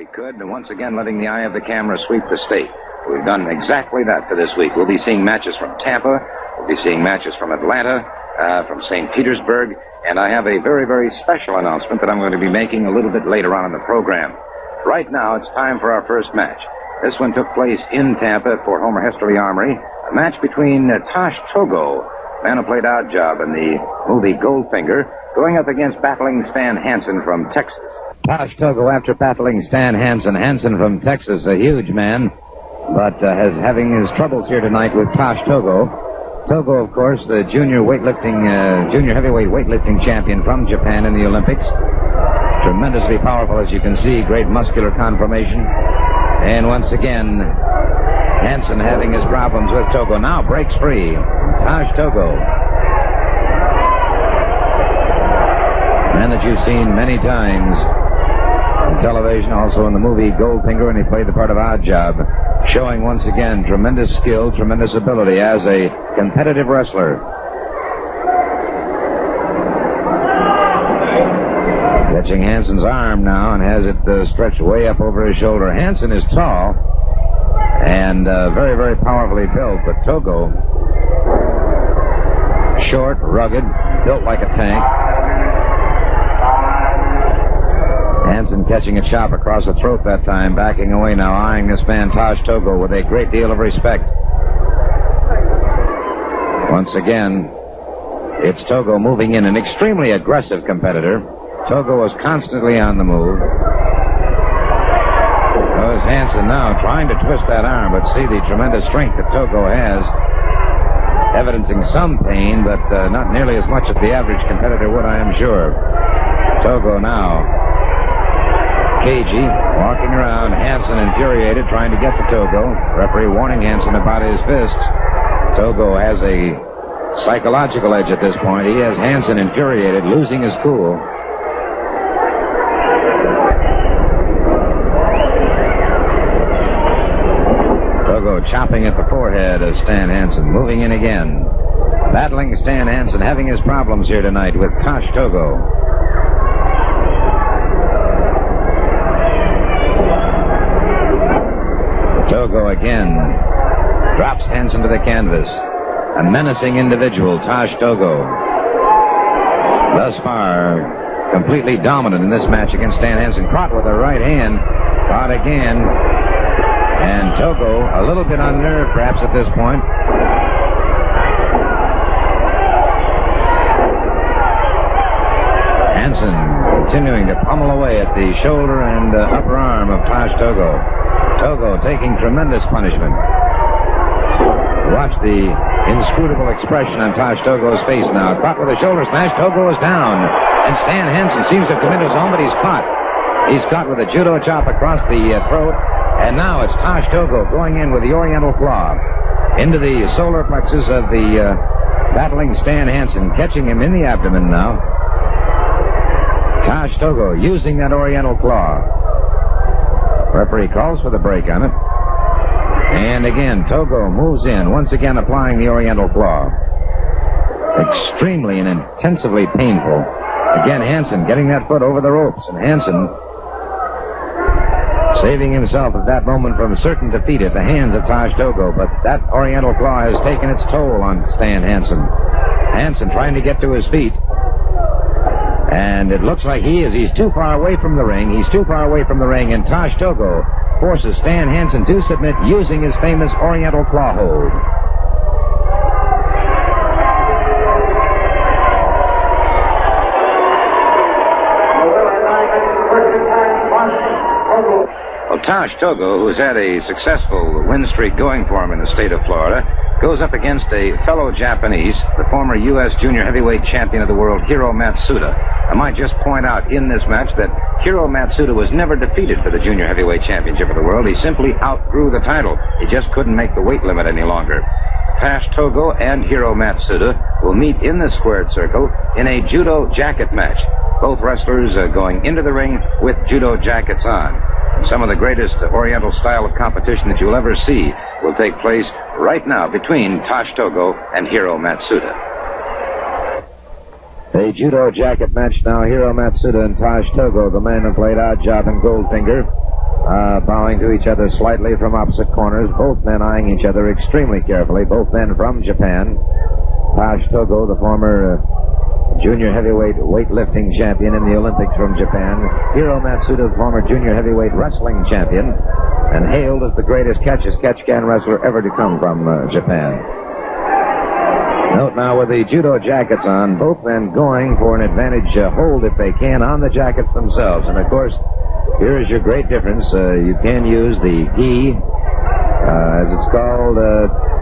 we could, and once again letting the eye of the camera sweep the state. We've done exactly that for this week. We'll be seeing matches from Tampa. We'll be seeing matches from Atlanta, from St. Petersburg, and I have a very, very special announcement that I'm going to be making a little bit later on in the program. Right now, it's time for our first match. This one took place in Tampa at Fort Homer Hesterly Armory. A match between Tosh Togo, man who played Oddjob in the movie Goldfinger, going up against battling Stan Hansen from Texas. Tosh Togo, after battling Stan Hansen. Hansen from Texas, a huge man, but having his troubles here tonight with Tosh Togo. Togo, of course, the junior heavyweight weightlifting champion from Japan in the Olympics. Tremendously powerful, as you can see, great muscular conformation. And once again, Hansen having his problems with Togo. Now breaks free. Tosh Togo. Man that you've seen many times on television, also in the movie Goldfinger, and he played the part of Oddjob, showing once again tremendous skill, tremendous ability as a competitive wrestler. Catching Hansen's arm now and has it stretched way up over his shoulder. Hansen is tall and very, very powerfully built, but Togo, short, rugged, built like a tank. Hansen catching a chop across the throat that time, backing away now, eyeing this man Tosh Togo with a great deal of respect. Once again, it's Togo moving in, an extremely aggressive competitor. Togo is constantly on the move. There's Hansen now trying to twist that arm, but see the tremendous strength that Togo has, evidencing some pain, but not nearly as much as the average competitor would, I am sure. Togo now cagey, walking around. Hansen infuriated, trying to get to Togo. Referee warning Hansen about his fists. Togo has a psychological edge at this point. He has Hansen infuriated, losing his cool. Togo chopping at the forehead of Stan Hansen, moving in again. Battling Stan Hansen, having his problems here tonight with Tosh Togo. Togo again drops Hansen to the canvas. A menacing individual, Tosh Togo. Thus far, completely dominant in this match against Stan Hansen. Caught with the right hand. Caught again. And Togo, a little bit unnerved perhaps at this point. Hansen continuing to pummel away at the shoulder and upper arm of Tosh Togo. Togo taking tremendous punishment. Watch the inscrutable expression on Tosh Togo's face now. Caught with a shoulder smash. Togo is down. And Stan Hansen seems to have committed his own, but he's caught. He's caught with a judo chop across the throat. And now it's Tosh Togo going in with the Oriental Claw into the solar plexus of the battling Stan Hansen, catching him in the abdomen now. Tosh Togo using that Oriental Claw. Referee calls for the break on it. And again, Togo moves in, once again applying the Oriental Claw. Extremely and intensively painful. Again, Hansen getting that foot over the ropes, and Hansen saving himself at that moment from certain defeat at the hands of Tosh Togo, but that Oriental Claw has taken its toll on Stan Hansen. Hansen trying to get to his feet. And it looks like he's too far away from the ring. He's too far away from the ring, and Tosh Togo forces Stan Hansen to submit using his famous Oriental Claw hold. Well, Tosh Togo, who's had a successful win streak going for him in the state of Florida, goes up against a fellow Japanese, the former U.S. junior heavyweight champion of the world, Hiro Matsuda. I might just point out in this match that Hiro Matsuda was never defeated for the junior heavyweight championship of the world. He simply outgrew the title. He just couldn't make the weight limit any longer. Tosh Togo and Hiro Matsuda will meet in the squared circle in a judo jacket match. Both wrestlers going into the ring with judo jackets on. Some of the greatest Oriental style of competition that you'll ever see will take place right now between Tosh Togo and Hiro Matsuda. A judo jacket match now. Hiro Matsuda and Tosh Togo, the man who played Oddjob in Goldfinger. bowing to each other slightly from opposite corners, both men eyeing each other extremely carefully, both men from Japan. Tash Togo, the former junior heavyweight weightlifting champion in the Olympics from Japan. Hiro Matsuda, the former junior heavyweight wrestling champion, and hailed as the greatest catch-as-catch-can wrestler ever to come from Japan. Note now with the judo jackets on, both men going for an advantage hold if they can on the jackets themselves. And of course, here is your great difference. You can use the gi, as it's called,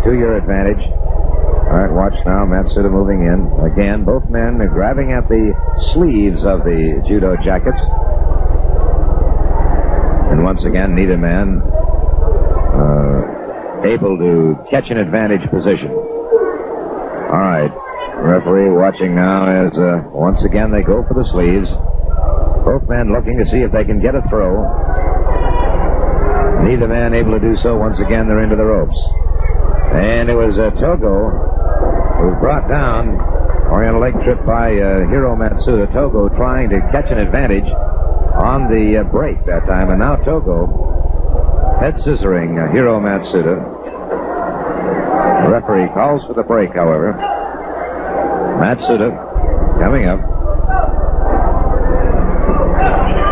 to your advantage. All right, watch now. Matsuda moving in. Again, both men are grabbing at the sleeves of the judo jackets. And once again, neither man able to catch an advantage position. All right, referee watching now as once again they go for the sleeves. Both men looking to see if they can get a throw. Neither man able to do so. Once again, they're into the ropes. And it was Togo who was brought down on a leg trip by Hiro Matsuda. Togo trying to catch an advantage on the break that time. And now Togo head scissoring Hiro Matsuda. The referee calls for the break, however. Matsuda coming up.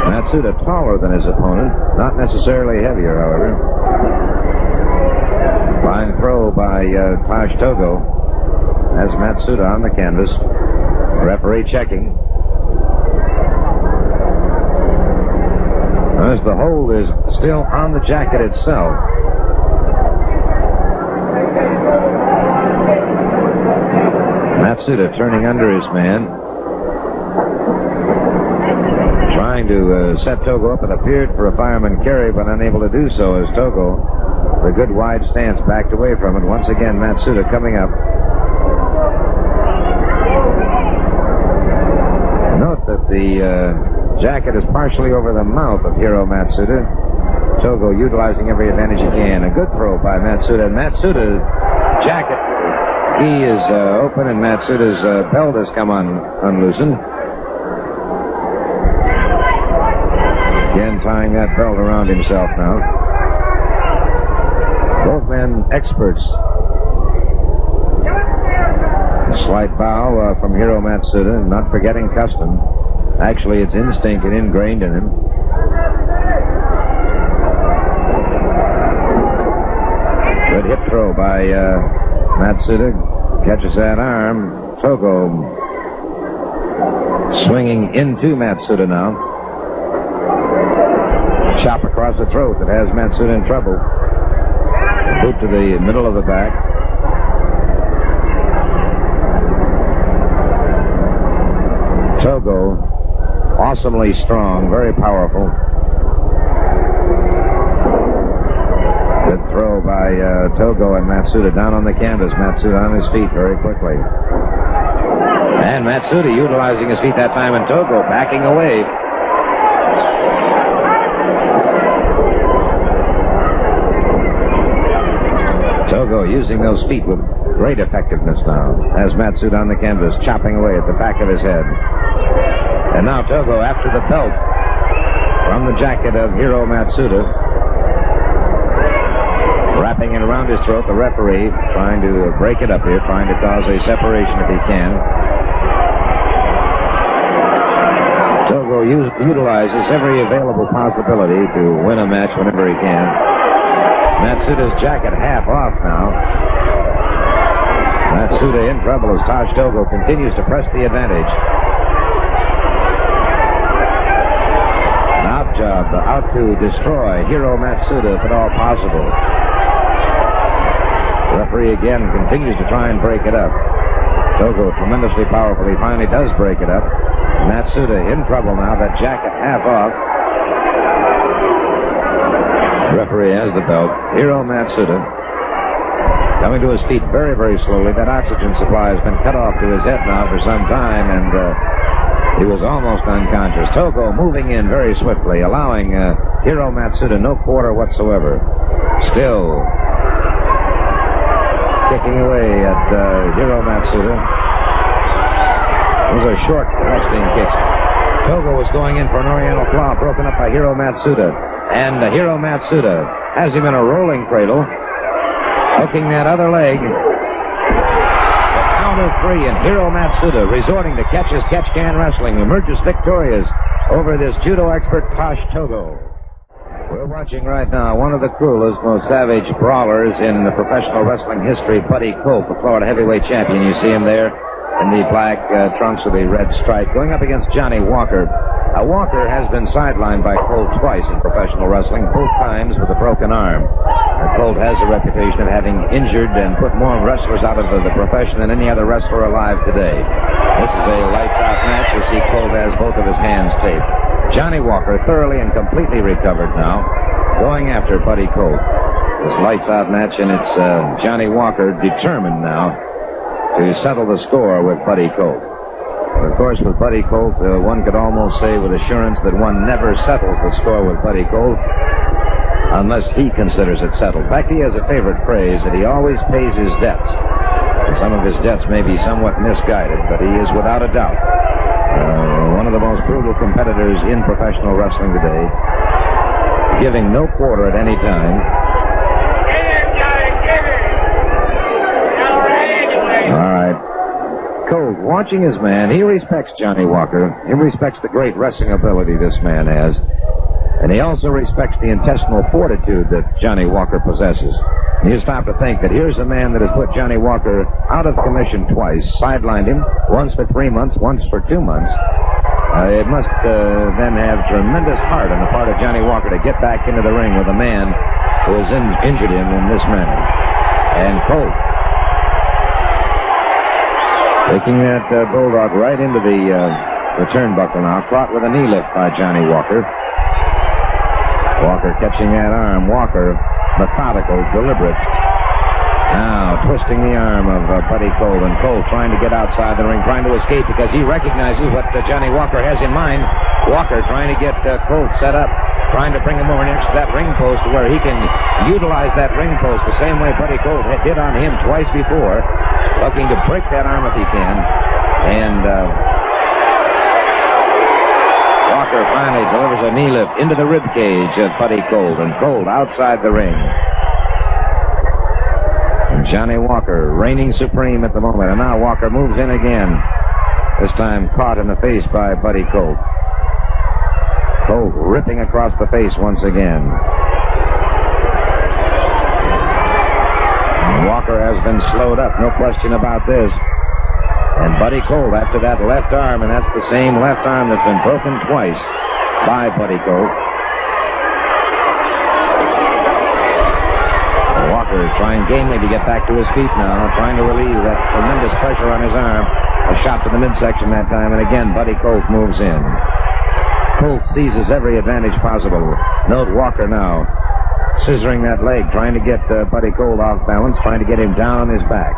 Matsuda taller than his opponent, not necessarily heavier, however. Fine throw by Tash Togo. Has Matsuda on the canvas. Referee checking. As the hold is still on the jacket itself. Matsuda turning under his man. Trying to set Togo up. It appeared for a fireman carry, but unable to do so as Togo, the good wide stance, backed away from it. Once again, Matsuda coming up. Note that the jacket is partially over the mouth of Hiro Matsuda. Togo utilizing every advantage he can. A good throw by Matsuda. And Matsuda's jacket, he is open, and Matsuda's belt has come unloosened. Again, tying that belt around himself now. Both men experts. A slight bow from Hiro Matsuda, not forgetting custom. Actually, it's instinct and ingrained in him. Good hip throw by Matsuda. Catches that arm. Togo swinging into Matsuda now. Chop across the throat that has Matsuda in trouble. Boot to the middle of the back. Togo, awesomely strong, very powerful. Good throw by Togo and Matsuda down on the canvas. Matsuda on his feet very quickly. And Matsuda utilizing his feet that time, and Togo backing away. Togo using those feet with great effectiveness now. Has Matsuda on the canvas, chopping away at the back of his head. And now Togo after the belt from the jacket of Hiro Matsuda. Wrapping it around his throat. The referee trying to break it up here, trying to cause a separation if he can. Togo utilizes every available possibility to win a match whenever he can. Matsuda's jacket half off now. Matsuda in trouble as Tash Togo continues to press the advantage. An out job, out to destroy Hiro Matsuda if at all possible. The referee again continues to try and break it up. Togo tremendously powerful. He finally does break it up. Matsuda in trouble now. That jacket half off. The referee has the belt. Hiro Matsuda coming to his feet very, very slowly. That oxygen supply has been cut off to his head now for some time, and he was almost unconscious. Togo moving in very swiftly, allowing Hiro Matsuda no quarter whatsoever. Still kicking away at Hiro Matsuda. Those are short thrusting kicks. Togo was going in for an oriental claw, broken up by Hiro Matsuda. And Hiro Matsuda has him in a rolling cradle, hooking that other leg. The count of 3, and Hiro Matsuda, resorting to catch-as-catch-can wrestling, emerges victorious over this judo expert, Tosh Togo. We're watching right now one of the cruelest, most savage brawlers in the professional wrestling history, Buddy Colt, the Florida heavyweight champion. You see him there in the black trunks with the red stripe, going up against Johnny Walker. Walker has been sidelined by Colt twice in professional wrestling, both times with a broken arm. Colt has a reputation of having injured and put more wrestlers out of the profession than any other wrestler alive today. This is a lights-out match. You see Colt has both of his hands taped. Johnny Walker, thoroughly and completely recovered now, going after Buddy Colt. This lights-out match, and it's Johnny Walker determined now to settle the score with Buddy Colt. Of course, with Buddy Colt, one could almost say with assurance that one never settles the score with Buddy Colt unless he considers it settled. In fact, he has a favorite phrase that he always pays his debts. And some of his debts may be somewhat misguided, but he is without a doubt one of the most brutal competitors in professional wrestling today, giving no quarter at any time. All right. Colt, watching his man, he respects Johnny Walker. He respects the great wrestling ability this man has. And he also respects the intestinal fortitude that Johnny Walker possesses. You stop to think that here's a man that has put Johnny Walker out of commission twice, sidelined him, once for 3 months, once for 2 months. It must then have tremendous heart on the part of Johnny Walker to get back into the ring with a man who has injured him in this manner. And Colt, taking that bulldog right into the turnbuckle now, caught with a knee lift by Johnny Walker. Walker catching that arm. Walker, methodical, deliberate. Now twisting the arm of Buddy Colt, and Colt trying to get outside the ring, trying to escape because he recognizes what Johnny Walker has in mind. Walker trying to get Colt set up, trying to bring him over next to that ring post where he can utilize that ring post the same way Buddy Colt did on him twice before, looking to break that arm if he can. And Walker finally delivers a knee lift into the rib cage of Buddy Colt, and Colt outside the ring. And Johnny Walker reigning supreme at the moment, and now Walker moves in again, this time caught in the face by Buddy Colt. Colt ripping across the face once again. And Walker has been slowed up, no question about this. And Buddy Colt after that left arm, and that's the same left arm that's been broken twice by Buddy Colt. Walker is trying gamely to get back to his feet now, trying to relieve that tremendous pressure on his arm. A shot to the midsection that time, and again Buddy Colt moves in. Colt seizes every advantage possible. Note Walker now scissoring that leg, trying to get Buddy Colt off balance, trying to get him down on his back.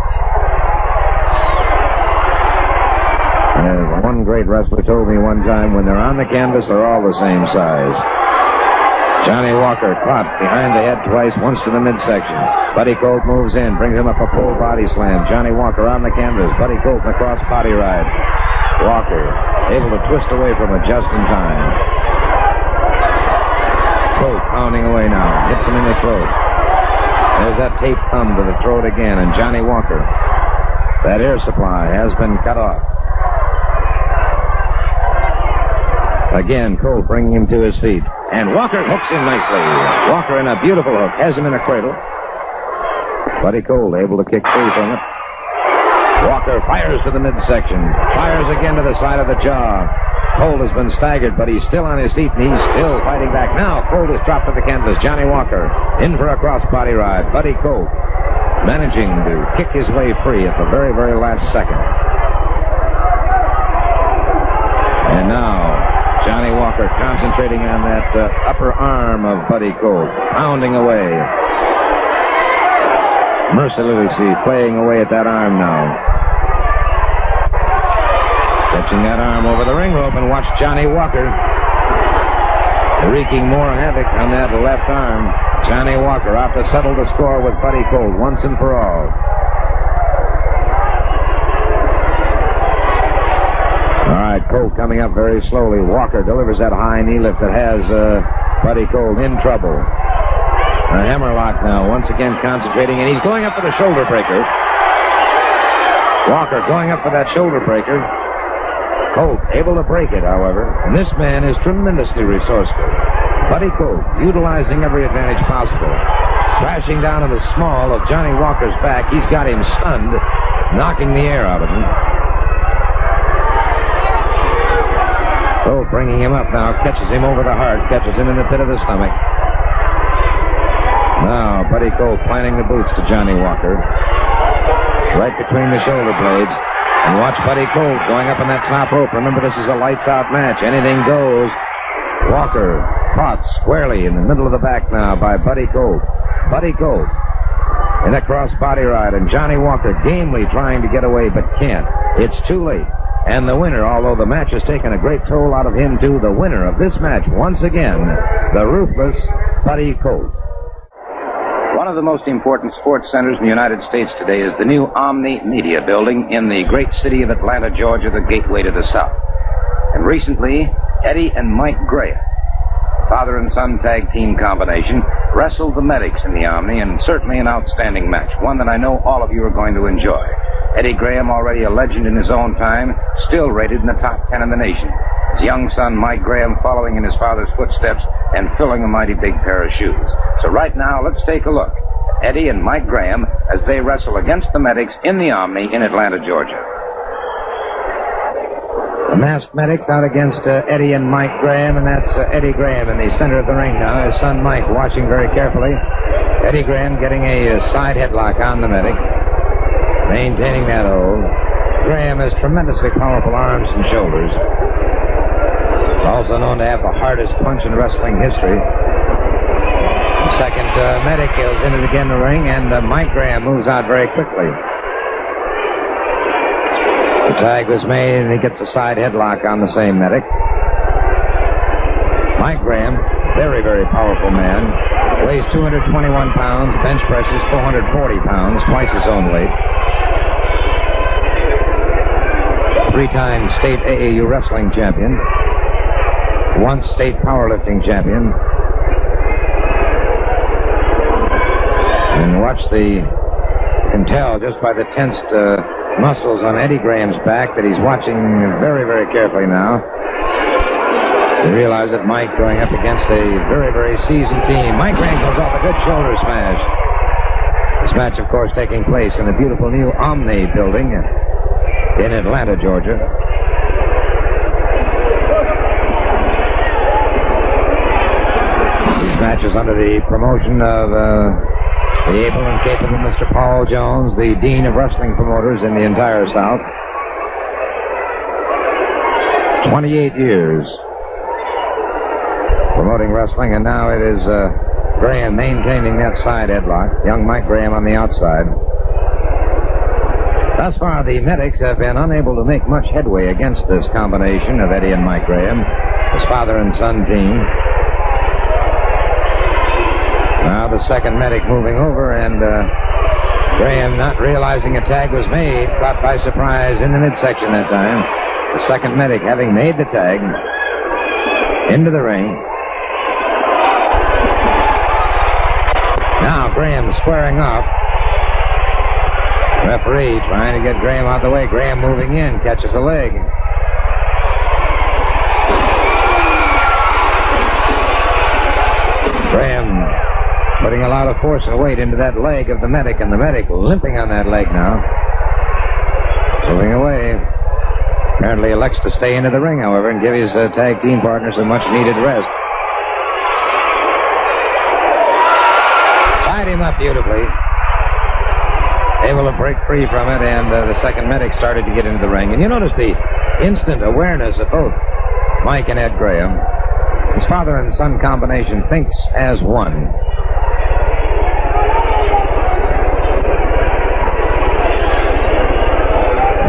One great wrestler told me one time, when they're on the canvas, they're all the same size. Johnny Walker caught behind the head twice, once to the midsection. Buddy Colt moves in, brings him up a full body slam. Johnny Walker on the canvas. Buddy Colt in the cross body ride. Walker able to twist away from it just in time. Colt pounding away now. Hits him in the throat. There's that taped thumb to the throat again, and Johnny Walker. That air supply has been cut off. Again, Colt bringing him to his feet. And Walker hooks him nicely. Walker in a beautiful hook. Has him in a cradle. Buddy Colt able to kick free from it. Walker fires to the midsection. Fires again to the side of the jaw. Colt has been staggered, but he's still on his feet, and he's still fighting back. Now Colt is dropped to the canvas. Johnny Walker in for a cross-body ride. Buddy Colt managing to kick his way free at the very, very last second. And now Johnny Walker concentrating on that upper arm of Buddy Colt, pounding away. Mercilessly playing away at that arm now. Catching that arm over the ring rope, and watch Johnny Walker wreaking more havoc on that left arm. Johnny Walker out to settle the score with Buddy Colt once and for all. All right, Colt coming up very slowly. Walker delivers that high knee lift that has Buddy Colt in trouble. A hammerlock now, once again concentrating, and he's going up for the shoulder breaker. Walker going up for that shoulder breaker. Colt able to break it, however. And this man is tremendously resourceful. Buddy Colt utilizing every advantage possible. Crashing down on the small of Johnny Walker's back. He's got him stunned, knocking the air out of him. Colt bringing him up now, catches him over the heart, catches him in the pit of the stomach. Now, Buddy Colt planting the boots to Johnny Walker. Right between the shoulder blades. And watch Buddy Colt going up on that top rope. Remember, this is a lights-out match. Anything goes. Walker caught squarely in the middle of the back now by Buddy Colt. Buddy Colt in a cross-body ride, and Johnny Walker gamely trying to get away, but can't. It's too late. And the winner, although the match has taken a great toll out of him, too, the winner of this match, once again, the ruthless Buddy Colt. One of the most important sports centers in the United States today is the new Omni Media Building in the great city of Atlanta, Georgia, the gateway to the South. And recently, Eddie and Mike Graham, father and son tag team combination, wrestled the Medics in the Omni, and certainly an outstanding match, one that I know all of you are going to enjoy. Eddie Graham, already a legend in his own time, still rated in the top 10 in the nation. His young son, Mike Graham, following in his father's footsteps and filling a mighty big pair of shoes. So right now, let's take a look at Eddie and Mike Graham as they wrestle against the Medics in the Omni in Atlanta, Georgia. The masked Medics out against Eddie and Mike Graham, and that's Eddie Graham in the center of the ring now. His son Mike watching very carefully. Eddie Graham getting a side headlock on the Medic, maintaining that hold. Graham has tremendously powerful arms and shoulders. Also known to have the hardest punch in wrestling history. The second Medic goes into the ring, and Mike Graham moves out very quickly. The tag was made, and he gets a side headlock on the same Medic. Mike Graham, very, very powerful man. Weighs 221 pounds, bench presses 440 pounds, twice his own weight. Three-time state AAU wrestling champion. Once state powerlifting champion. And watch you can tell just by the tensed muscles on Eddie Graham's back that he's watching very, very carefully now. You realize that Mike going up against a very, very seasoned team. Mike Graham goes off a good shoulder smash. This match, of course, taking place in the beautiful new Omni building in Atlanta, Georgia. These matches under the promotion of the able and capable Mr. Paul Jones, the Dean of Wrestling Promoters in the entire South. 28 years promoting wrestling, and now it is Graham maintaining that side headlock. Young Mike Graham on the outside. Thus far, the Medics have been unable to make much headway against this combination of Eddie and Mike Graham, his father and son team. Now the second Medic moving over, and Graham, not realizing a tag was made, caught by surprise in the midsection that time. The second Medic, having made the tag, into the ring. Now Graham squaring off. Referee trying to get Graham out of the way. Graham moving in, catches a leg. Graham putting a lot of force and weight into that leg of the Medic, and the Medic limping on that leg now. Moving away. Apparently elects to stay into the ring, however, and give his tag team partners a much-needed rest. Tied him up beautifully. Able to break free from it, and the second Medic started to get into the ring. And you notice the instant awareness of both Mike and Ed Graham. His father and son combination thinks as one.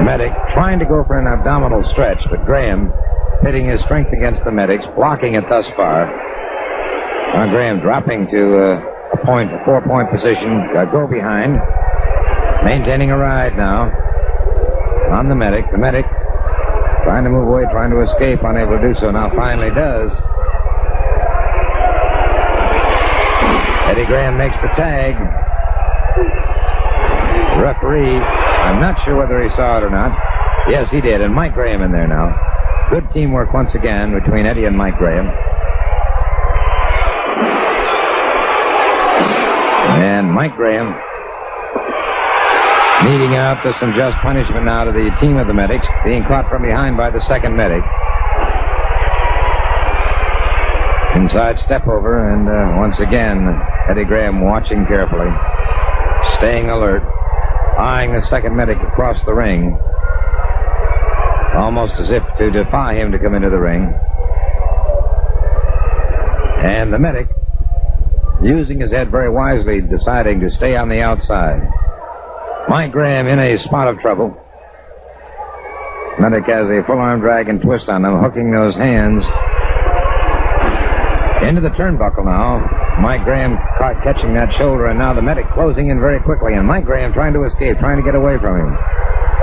Medic trying to go for an abdominal stretch, but Graham pitting his strength against the Medic's, blocking it thus far. Now Graham dropping to a 4-point position, go behind, maintaining a ride now on the Medic. The Medic trying to move away, trying to escape, unable to do so. Now finally does. Eddie Graham makes the tag. The referee, I'm not sure whether he saw it or not. Yes, he did, and Mike Graham in there now. Good teamwork once again between Eddie and Mike Graham. And Mike Graham meeting out to some just punishment now to the team of the medics, being caught from behind by the second medic. Inside step over, and once again, Eddie Graham watching carefully, staying alert, eyeing the second medic across the ring, almost as if to defy him to come into the ring. And the medic, using his head very wisely, deciding to stay on the outside. Mike Graham in a spot of trouble. Medic has a full arm drag and twist on him, hooking those hands into the turnbuckle now. Mike Graham caught catching that shoulder, and now the medic closing in very quickly, and Mike Graham trying to escape, trying to get away from him.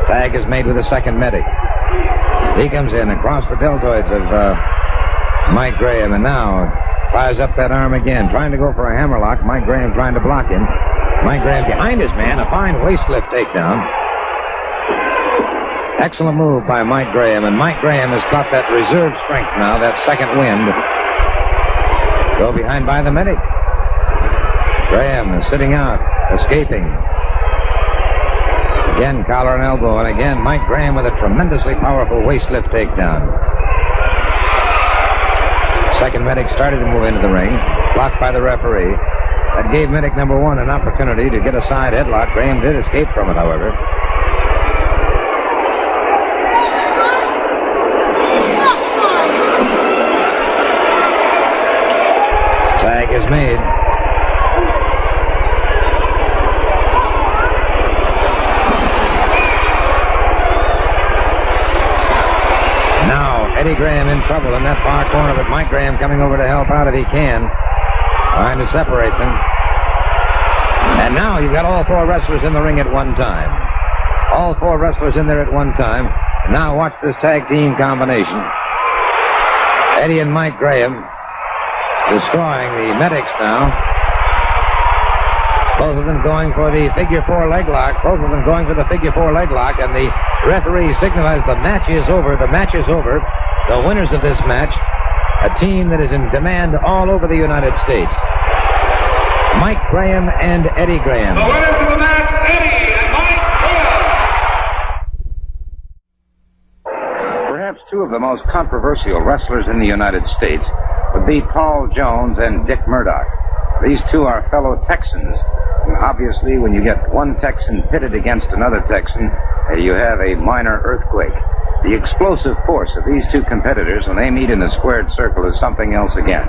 Tag is made with the second medic. He comes in across the deltoids of Mike Graham, and now fires up that arm again, trying to go for a hammerlock. Mike Graham trying to block him. Mike Graham behind his man, a fine waist lift takedown. Excellent move by Mike Graham, and Mike Graham has got that reserve strength now, that second wind. Go behind by the medic. Graham is sitting out, escaping. Again, collar and elbow, and again, Mike Graham with a tremendously powerful waist lift takedown. Second medic started to move into the ring, blocked by the referee. That gave medic number one an opportunity to get a side headlock. Graham did escape from it, however. Tag is made. Now, Eddie Graham in trouble in that far corner, but Mike Graham coming over to help out if he can, trying to separate them. And now you've got all four wrestlers in the ring at one time. All four wrestlers in there at one time. And now watch this tag team combination. Eddie and Mike Graham destroying the medics now. Both of them going for the figure four leg lock. Both of them going for the figure four leg lock. And the referee signifies the match is over. The match is over. The winners of this match, a team that is in demand all over the United States. Mike Graham and Eddie Graham. The winners of the match, Eddie and Mike Graham. Perhaps two of the most controversial wrestlers in the United States would be Paul Jones and Dick Murdoch. These two are fellow Texans. And obviously, when you get one Texan pitted against another Texan, you have a minor earthquake. The explosive force of these two competitors when they meet in a squared circle is something else again.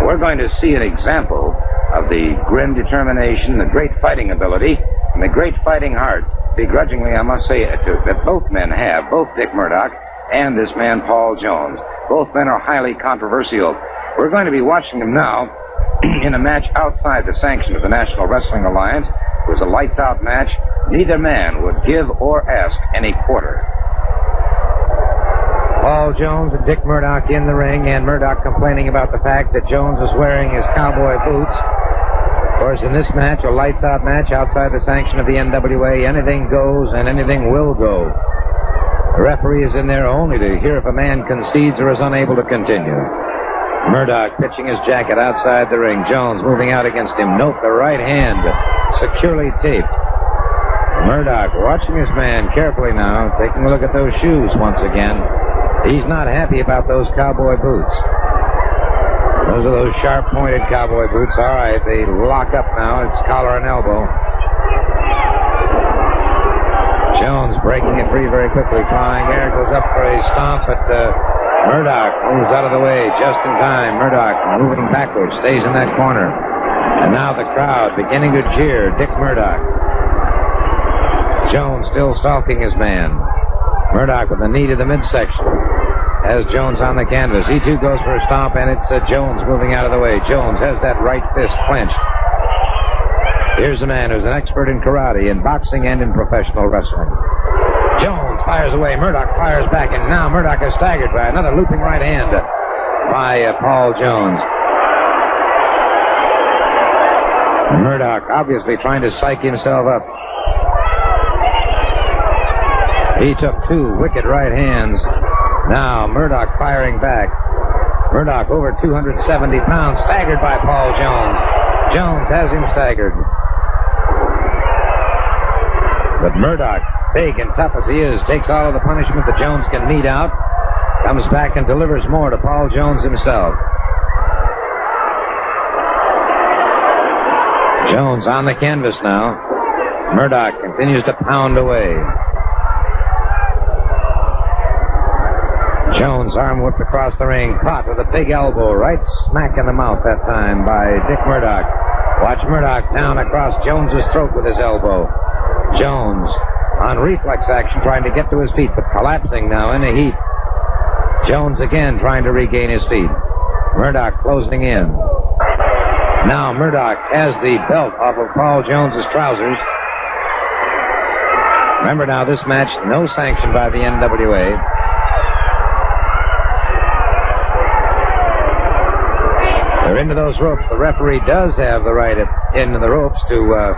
We're going to see an example of the grim determination, the great fighting ability, and the great fighting heart, begrudgingly, I must say, that both men have, both Dick Murdoch and this man, Paul Jones. Both men are highly controversial. We're going to be watching them now in a match outside the sanction of the National Wrestling Alliance. It was a lights-out match. Neither man would give or ask any quarter. Paul Jones and Dick Murdoch in the ring, and Murdoch complaining about the fact that Jones is wearing his cowboy boots. Of course, in this match, a lights-out match outside the sanction of the NWA, anything goes and anything will go. The referee is in there only to hear if a man concedes or is unable to continue. Murdoch pitching his jacket outside the ring. Jones moving out against him. Note the right hand securely taped. Murdoch watching his man carefully now, taking a look at those shoes once again. He's not happy about those cowboy boots. Those are those sharp-pointed cowboy boots. All right, they lock up now. It's collar and elbow. Jones breaking it free very quickly, trying there. Goes up for a stomp, but Murdoch moves out of the way just in time. Murdoch moving backwards, stays in that corner. And now the crowd beginning to cheer Dick Murdoch. Jones still stalking his man. Murdoch with a knee to the midsection. Has Jones on the canvas. He too goes for a stomp, and it's Jones moving out of the way. Jones has that right fist clenched. Here's a man who's an expert in karate, in boxing, and in professional wrestling. Jones fires away. Murdoch fires back, and now Murdoch is staggered by another looping right hand by Paul Jones. Murdoch obviously trying to psych himself up. He took 2 wicked right hands. Now Murdoch firing back. Murdoch over 270 pounds, staggered by Paul Jones. Jones has him staggered. But Murdoch, big and tough as he is, takes all of the punishment that Jones can mete out, comes back and delivers more to Paul Jones himself. Jones on the canvas now. Murdoch continues to pound away. Jones arm whipped across the ring, caught with a big elbow, right smack in the mouth that time by Dick Murdoch. Watch Murdoch down across Jones's throat with his elbow. Jones on reflex action trying to get to his feet, but collapsing now in a heap. Jones again trying to regain his feet. Murdoch closing in. Now Murdoch has the belt off of Paul Jones's trousers. Remember now, this match, no sanction by the NWA. They're into those ropes. The referee does have the right into the ropes to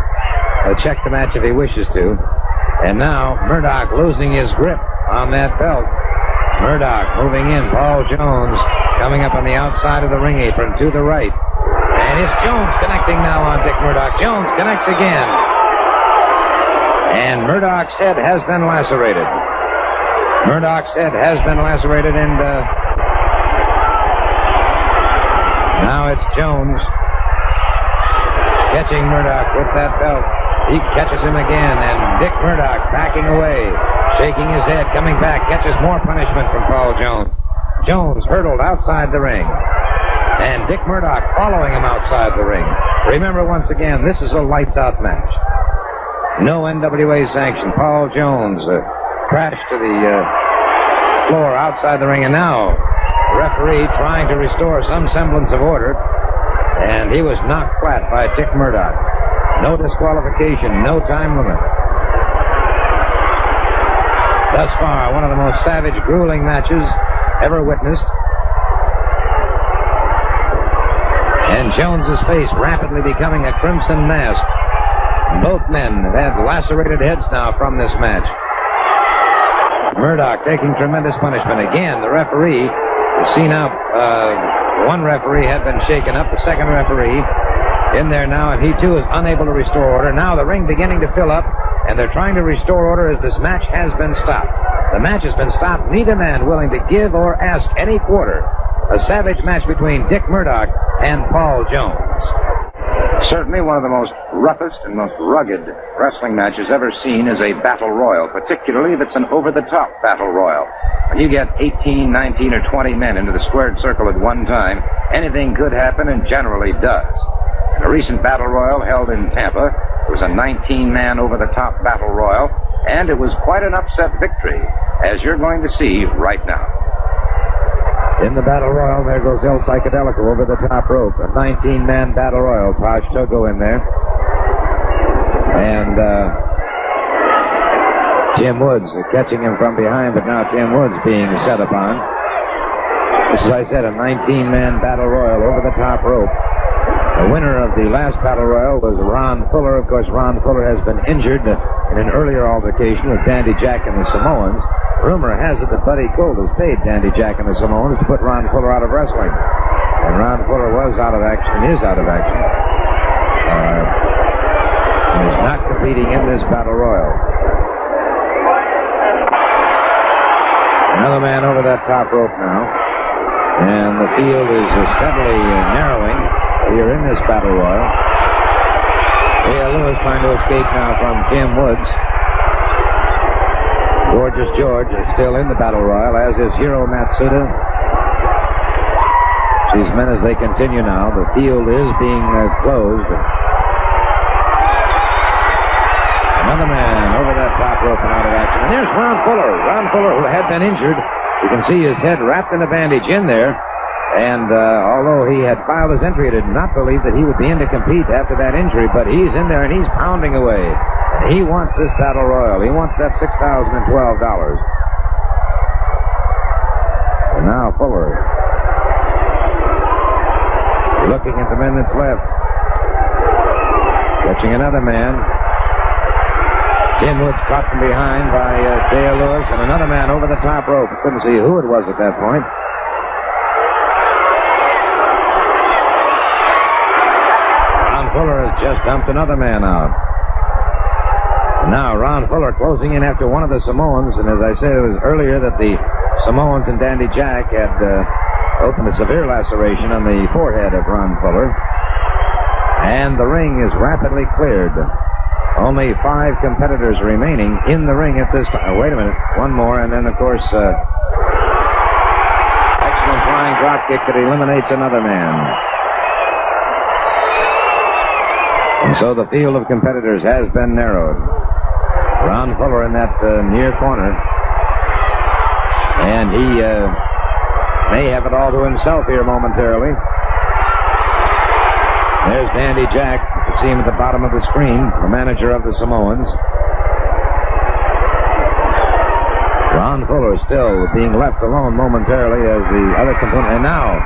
check the match if he wishes to. And now Murdoch losing his grip on that belt. Murdoch moving in. Paul Jones coming up on the outside of the ring apron to the right. And it's Jones connecting now on Dick Murdoch. Jones connects again. And Murdoch's head has been lacerated. Murdoch's head has been lacerated, and now it's Jones catching Murdoch with that belt. He catches him again, and Dick Murdoch backing away, shaking his head, coming back, catches more punishment from Paul Jones. Jones hurtled outside the ring, and Dick Murdoch following him outside the ring. Remember, once again, this is a lights-out match. No NWA sanction. Paul Jones crashed to the floor outside the ring, and now the referee trying to restore some semblance of order, and he was knocked flat by Dick Murdoch. No disqualification, no time limit. Thus far, one of the most savage, grueling matches ever witnessed. And Jones's face rapidly becoming a crimson mask. Both men have had lacerated heads now from this match. Murdoch taking tremendous punishment. Again, the referee, you see now, one referee had been shaken up, the second referee in there now, and he too is unable to restore order. Now the ring beginning to fill up, and they're trying to restore order as this match has been stopped. The match has been stopped, neither man willing to give or ask any quarter. A savage match between Dick Murdoch and Paul Jones. Certainly one of the most roughest and most rugged wrestling matches ever seen is a battle royal, particularly if it's an over-the-top battle royal. When you get 18, 19, or 20 men into the squared circle at one time, anything could happen and generally does. In a recent battle royal held in Tampa, it was a 19-man over-the-top battle royal, and it was quite an upset victory, as you're going to see right now. In the battle royal, there goes El Psychedelico over the top rope. A 19-man battle royal. Taj Togo in there. And Tim Woods catching him from behind, but now Tim Woods being set upon. This is, as I said, a 19-man battle royal over the top rope. The winner of the last battle royal was Ron Fuller. Of course, Ron Fuller has been injured in an earlier altercation with Dandy Jack and the Samoans. Rumor has it that Buddy Gold has paid Dandy Jack and the Samoans to put Ron Fuller out of wrestling. And Ron Fuller was out of action, is out of action. And is not competing in this battle royal. Another man over that top rope now. And the field is steadily narrowing here in this battle royal. A.L. Lewis trying to escape now from Tim Woods. Gorgeous George is still in the battle royal, as is Hiro Matsuda. These men, as they continue now, the field is being closed. Another man over that top rope and out of action. And there's Ron Fuller. Ron Fuller, who had been injured. You can see his head wrapped in a bandage in there. And although he had filed his entry, he did not believe that he would be in to compete after that injury. But he's in there and he's pounding away. And he wants this battle royal. He wants that $6,012. And now Fuller, looking at the men that's left. Catching another man. Jim Woods caught from behind by Dale Lewis, and another man over the top rope. Couldn't see who it was at that point. Ron Fuller has just dumped another man out. Now Ron Fuller closing in after one of the Samoans, and as I said, it was earlier that the Samoans and Dandy Jack had opened a severe laceration on the forehead of Ron Fuller. And the ring is rapidly cleared. Only 5 competitors remaining in the ring at this time. Wait a minute. One more, and then, of course, excellent flying drop kick that eliminates another man. And so the field of competitors has been narrowed. Ron Fuller in that near corner. And he may have it all to himself here momentarily. There's Dandy Jack. You can see him at the bottom of the screen, the manager of the Samoans. Ron Fuller still being left alone momentarily as the other component. And now,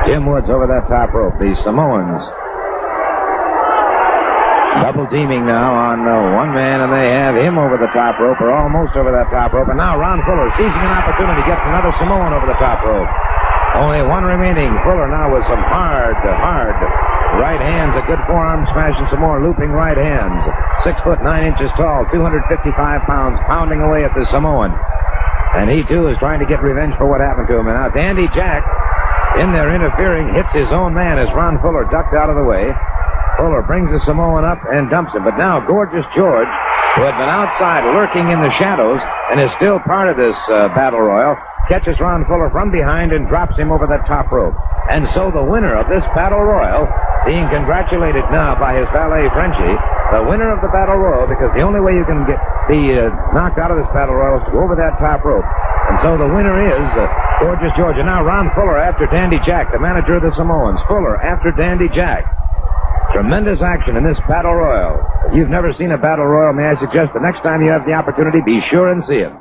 Jim Woods over that top rope. The Samoans double teaming now on one man, and they have him over the top rope, or almost over that top rope. And now Ron Fuller, seizing an opportunity, gets another Samoan over the top rope. Only one remaining. Fuller now with some hard right hands, a good forearm smash, and some more looping right hands. 6 foot 9 inches tall, 255 pounds, pounding away at the Samoan. And he, too, is trying to get revenge for what happened to him. And now Dandy Jack, in there interfering, hits his own man as Ron Fuller ducked out of the way. Fuller brings the Samoan up and dumps him. But now Gorgeous George, who had been outside lurking in the shadows and is still part of this battle royal, catches Ron Fuller from behind and drops him over that top rope. And so the winner of this battle royal, being congratulated now by his valet Frenchie, the winner of the battle royal, because the only way you can be knocked out of this battle royal is to go over that top rope. And so the winner is Gorgeous George. And now Ron Fuller after Dandy Jack, the manager of the Samoans. Fuller after Dandy Jack. Tremendous action in this battle royal. If you've never seen a battle royal, may I suggest the next time you have the opportunity, be sure and see him.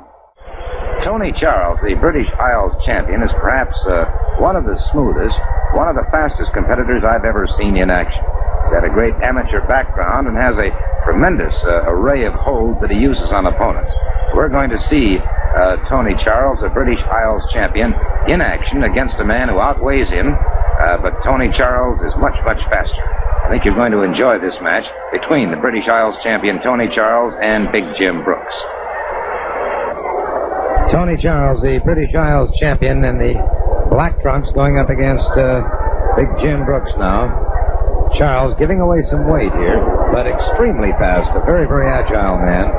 Tony Charles, the British Isles champion, is perhaps one of the smoothest, one of the fastest competitors I've ever seen in action. He's had a great amateur background and has a tremendous array of holds that he uses on opponents. We're going to see Tony Charles, the British Isles champion, in action against a man who outweighs him, but Tony Charles is much, much faster. I think you're going to enjoy this match between the British Isles champion Tony Charles and Big Jim Brooks. Tony Charles, the British Isles champion, in the black trunks going up against Big Jim Brooks now. Charles giving away some weight here, but extremely fast, a very, very agile man.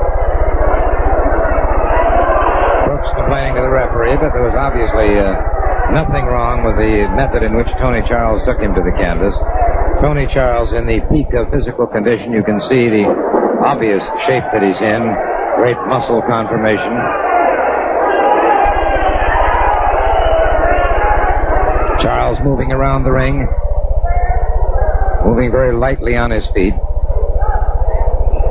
Brooks complaining to the referee, but there was obviously nothing wrong with the method in which Tony Charles took him to the canvas. Tony Charles in the peak of physical condition. You can see the obvious shape that he's in. Great muscle conformation. Charles moving around the ring. Moving very lightly on his feet.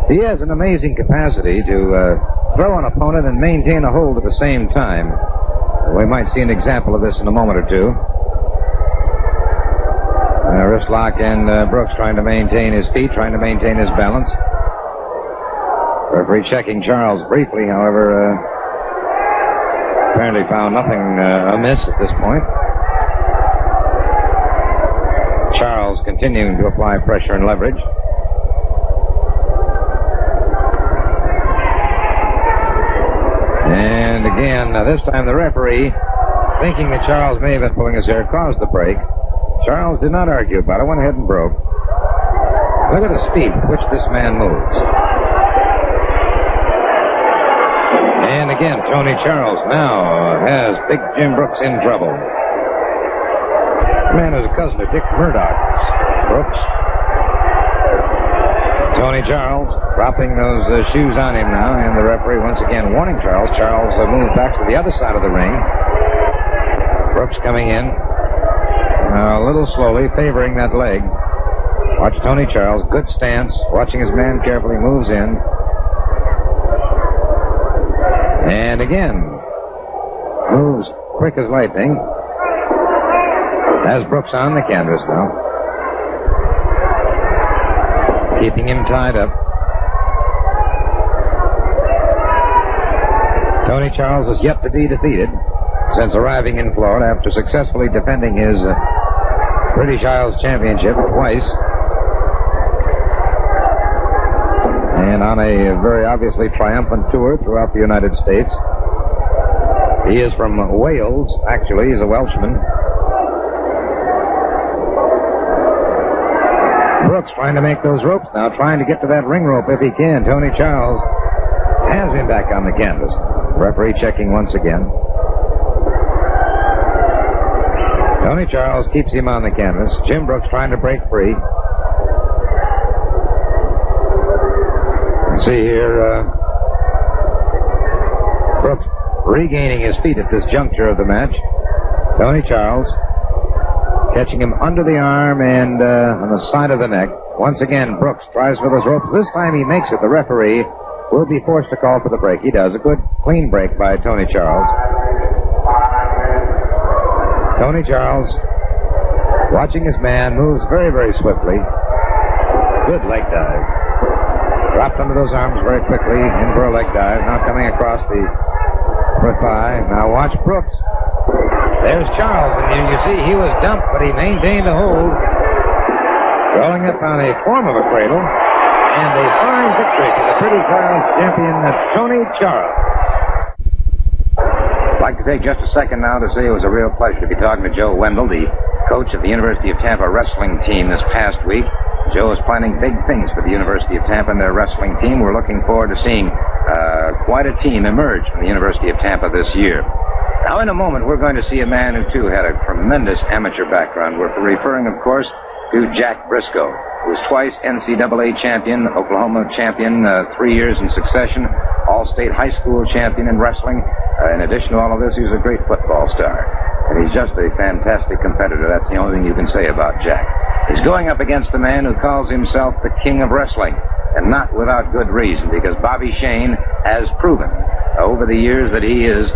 He has an amazing capacity to throw an opponent and maintain a hold at the same time. We might see an example of this in a moment or two. Wristlock and Brooks trying to maintain his feet, trying to maintain his balance. Referee checking Charles briefly, however, apparently found nothing amiss at this point. Charles continuing to apply pressure and leverage. And again, this time the referee, thinking that Charles may have been pulling his hair, caused the break. Charles did not argue about it, went ahead and broke. Look at the speed with which this man moves. And again, Tony Charles now has Big Jim Brooks in trouble. The man is a cousin of Dick Murdoch's, Brooks. Tony Charles dropping those shoes on him now, and the referee once again warning Charles. Charles moves back to the other side of the ring. Brooks coming in. A little slowly, favoring that leg. Watch Tony Charles, good stance, watching his man carefully, moves in. And again, moves quick as lightning. Has Brooks on the canvas now. keeping him tied up. Tony Charles is yet to be defeated since arriving in Florida after successfully defending his British Isles Championship twice. And on a very obviously triumphant tour throughout the United States. He is from Wales, actually. He's a Welshman. Brooks trying to make those ropes now, trying to get to that ring rope if he can. Tony Charles has him back on the canvas. Referee checking once again. Tony Charles keeps him on the canvas. Jim Brooks trying to break free. See here, Brooks regaining his feet at this juncture of the match. Tony Charles catching him under the arm and on the side of the neck. Once again, Brooks tries for those ropes. This time he makes it. The referee will be forced to call for the break. He does. A good, clean break by Tony Charles. Tony Charles, watching his man, moves very, very swiftly. Good leg dive. Dropped under those arms very quickly, in for a leg dive. Now coming across the front thigh. Now watch Brooks. There's Charles, and you see he was dumped, but he maintained a hold. Rolling up on a form of a cradle. And a fine victory for the British Isles champion, Tony Charles. I'd like to take just a second now to say it was a real pleasure to be talking to Joe Wendell, the coach of the University of Tampa wrestling team this past week. Joe is planning big things for the University of Tampa and their wrestling team. We're looking forward to seeing quite a team emerge from the University of Tampa this year. Now, in a moment, we're going to see a man who, too, had a tremendous amateur background. We're referring, of course, to Jack Briscoe, who was twice NCAA champion, Oklahoma champion 3 years in succession, All-State high school champion in wrestling. In addition to all of this, he was a great football star. And he's just a fantastic competitor. That's the only thing you can say about Jack. He's going up against a man who calls himself the king of wrestling, and not without good reason, because Bobby Shane has proven over the years that he is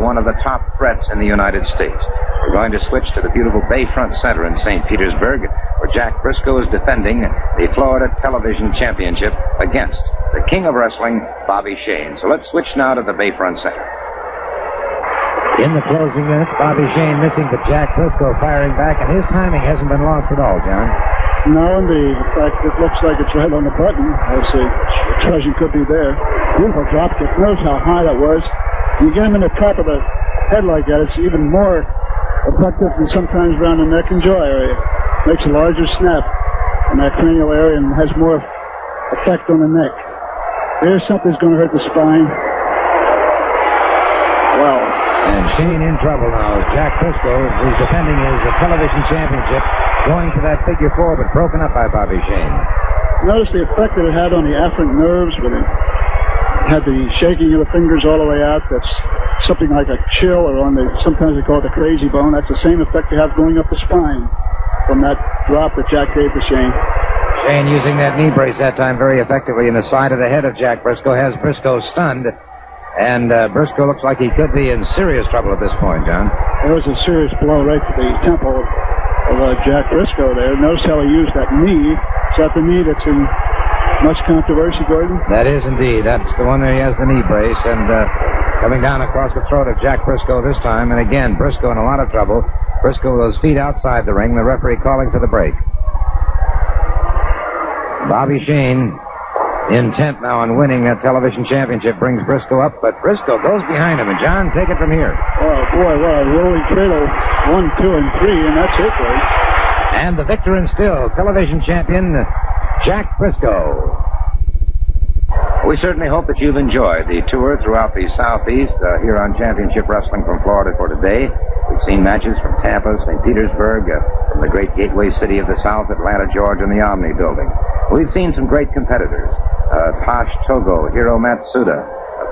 one of the top threats in the United States. We're going to switch to the beautiful Bayfront Center in St. Petersburg, where Jack Briscoe is defending the Florida Television Championship against the king of wrestling, Bobby Shane. So let's switch now to the Bayfront Center. In the closing minutes, Bobby Shane missing, but Jack Briscoe firing back, and his timing hasn't been lost at all, John. No, indeed. In fact, it looks like it's right on the button. I see. Treasure could be there. Beautiful drop kick. Notice how high that was. You get him in the top of the head like that, it's even more effective than sometimes around the neck and jaw area. Makes a larger snap in that cranial area and has more effect on the neck. There's something's going to hurt the spine. Well. And Shane in trouble now. Jack Briscoe, who's defending his television championship, going for that figure four, but broken up by Bobby Shane. Notice the effect that it had on the afferent nerves when it had the shaking of the fingers all the way out. That's something like a chill, or on the, sometimes they call it the crazy bone. That's the same effect you have going up the spine from that drop that Jack gave to Shane. Shane using that knee brace that time very effectively in the side of the head of Jack Briscoe, has Briscoe stunned. And Briscoe looks like he could be in serious trouble at this point, John. There was a serious blow right to the temple of Jack Briscoe there. Notice how he used that knee. Is that the knee that's in much controversy, Gordon? That is indeed. That's the one where he has the knee brace. And coming down across the throat of Jack Briscoe this time. And again, Briscoe in a lot of trouble. Briscoe with those feet outside the ring. The referee calling for the break. Bobby Shane, intent now on winning that television championship, brings Briscoe up, but Briscoe goes behind him. And John, take it from here. Oh boy, what a rolling cradle. 1, 2, and 3, and that's it, boy. And the victor and still television champion, Jack Briscoe. We certainly hope that you've enjoyed the tour throughout the Southeast here on Championship Wrestling from Florida for today. We've seen matches from Tampa, St. Petersburg, from the great gateway city of the South, Atlanta, Georgia, and the Omni building. We've seen some great competitors. Tosh Togo, Hiro Matsuda,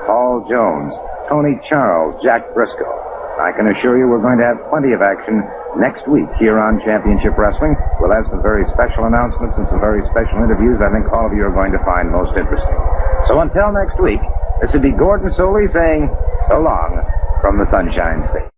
Paul Jones, Tony Charles, Jack Briscoe. I can assure you we're going to have plenty of action next week here on Championship Wrestling. We'll have some very special announcements and some very special interviews I think all of you are going to find most interesting. So until next week, this would be Gordon Soley saying so long from the Sunshine State.